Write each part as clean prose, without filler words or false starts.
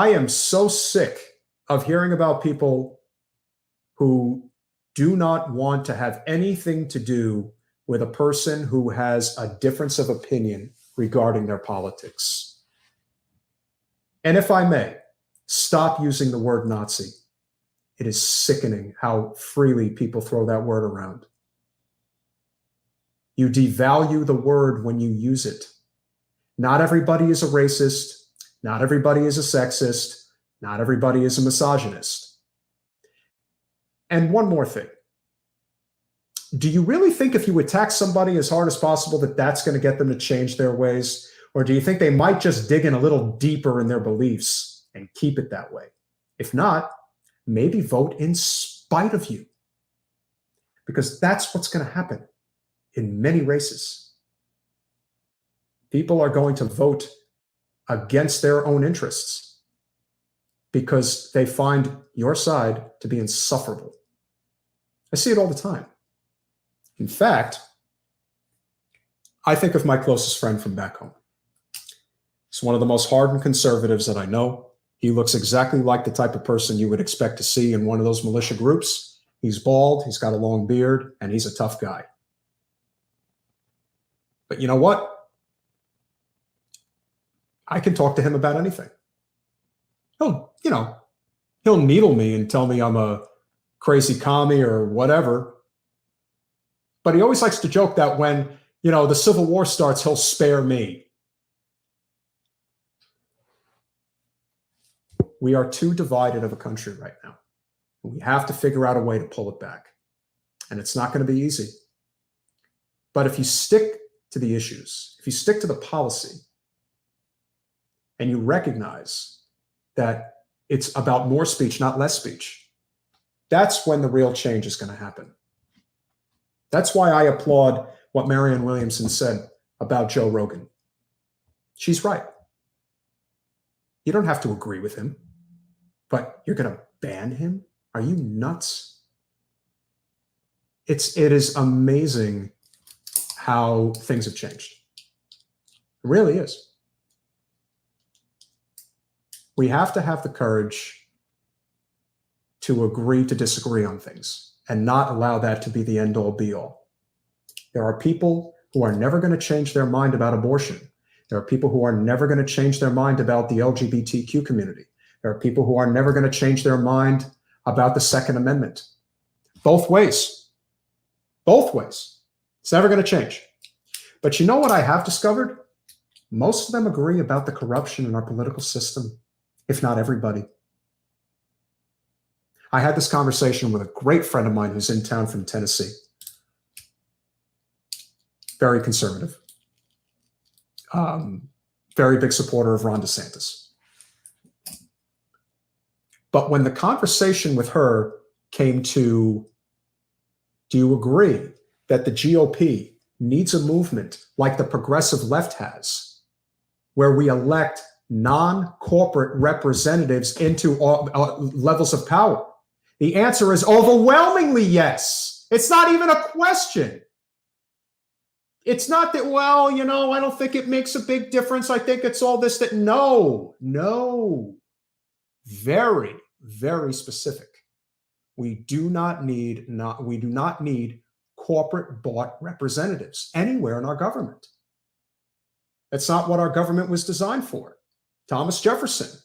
I am so sick of hearing about people who do not want to have anything to do with a person who has a difference of opinion regarding their politics. And if I may, stop using the word Nazi. It is sickening how freely people throw that word around. You devalue the word when you use it. Not everybody is a racist. Not everybody is a sexist. Not everybody is a misogynist. And one more thing. Do you really think if you attack somebody as hard as possible that that's going to get them to change their ways? Or do you think they might just dig in a little deeper in their beliefs and keep it that way? If not, maybe vote in spite of you. Because that's what's going to happen in many races. People are going to vote against their own interests because they find your side to be insufferable. I see it all the time. In fact, I think of my closest friend from back home. He's one of the most hardened conservatives that I know. He looks exactly like the type of person you would expect to see in one of those militia groups. He's bald, he's got a long beard, and he's a tough guy. But you know what? I can talk to him about anything. He'll needle me and tell me I'm a crazy commie or whatever. But he always likes to joke that when, the Civil War starts, he'll spare me. We are too divided of a country right now. We have to figure out a way to pull it back. And it's not going to be easy. But if you stick to the issues, if you stick to the policy, and you recognize that it's about more speech, not less speech, that's when the real change is going to happen. That's why I applaud what Marianne Williamson said about Joe Rogan. She's right. You don't have to agree with him, but you're going to ban him? Are you nuts? It is amazing how things have changed. It really is. We have to have the courage to agree to disagree on things and not allow that to be the end-all be-all. There are people who are never going to change their mind about abortion. There are people who are never going to change their mind about the LGBTQ community. There are people who are never going to change their mind about the Second Amendment. Both ways. Both ways. It's never going to change. But you know what I have discovered? Most of them agree about the corruption in our political system, if not everybody. I had this conversation with a great friend of mine who's in town from Tennessee. Very conservative. Very big supporter of Ron DeSantis. But when the conversation with her came to, do you agree that the GOP needs a movement like the progressive left has, where we elect non-corporate representatives into levels of power? The answer is overwhelmingly yes. It's not even a question. It's not that, well, I don't think it makes a big difference. I think it's all this, that. No. Very, very specific. We do not need corporate bought representatives anywhere in our government. That's not what our government was designed for. Thomas Jefferson.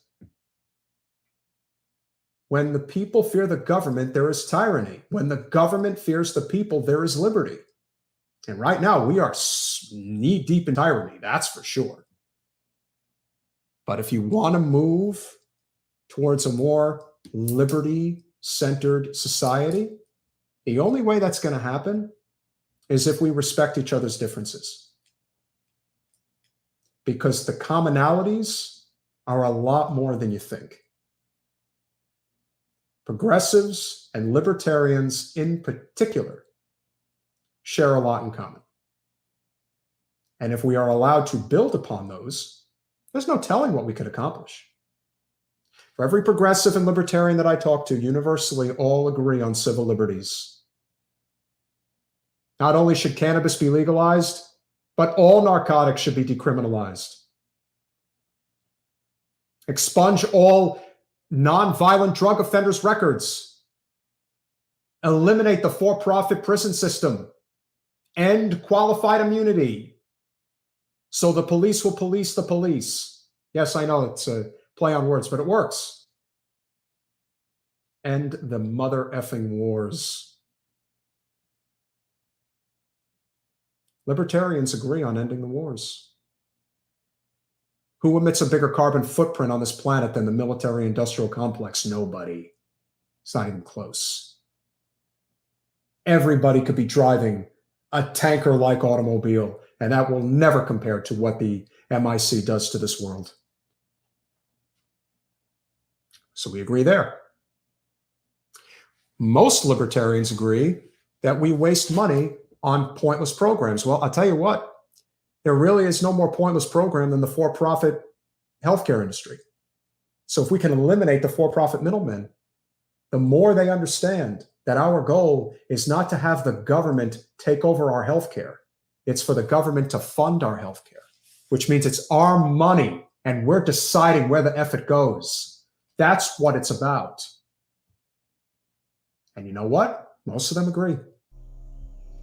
When the people fear the government, there is tyranny. When the government fears the people, there is liberty. And right now, we are knee-deep in tyranny, that's for sure. But if you want to move towards a more liberty-centered society, the only way that's going to happen is if we respect each other's differences. Because the commonalities are a lot more than you think. Progressives and libertarians in particular share a lot in common. And if we are allowed to build upon those, there's no telling what we could accomplish. For every progressive and libertarian that I talk to, universally all agree on civil liberties. Not only should cannabis be legalized, but all narcotics should be decriminalized. Expunge all nonviolent drug offenders' records. Eliminate the for-profit prison system. End qualified immunity. So the police will police the police. Yes, I know it's a play on words, but it works. End the mother effing wars. Libertarians agree on ending the wars. Who emits a bigger carbon footprint on this planet than the military-industrial complex? Nobody. It's not even close. Everybody could be driving a tanker-like automobile, and that will never compare to what the MIC does to this world. So we agree there. Most libertarians agree that we waste money on pointless programs. Well, I'll tell you what, there really is no more pointless program than the for-profit healthcare industry. So if we can eliminate the for-profit middlemen, the more they understand that our goal is not to have the government take over our healthcare. It's for the government to fund our healthcare, which means it's our money and we're deciding where the F it goes. That's what it's about. And you know what? Most of them agree.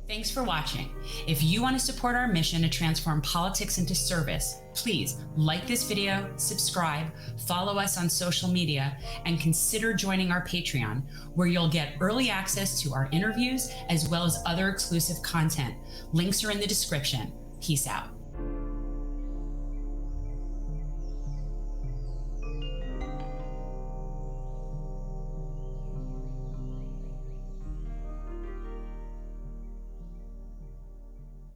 Thanks for watching. If you want to support our mission to transform politics into service, please like this video, subscribe, follow us on social media, and consider joining our Patreon, where you'll get early access to our interviews as well as other exclusive content. Links are in the description. Peace out.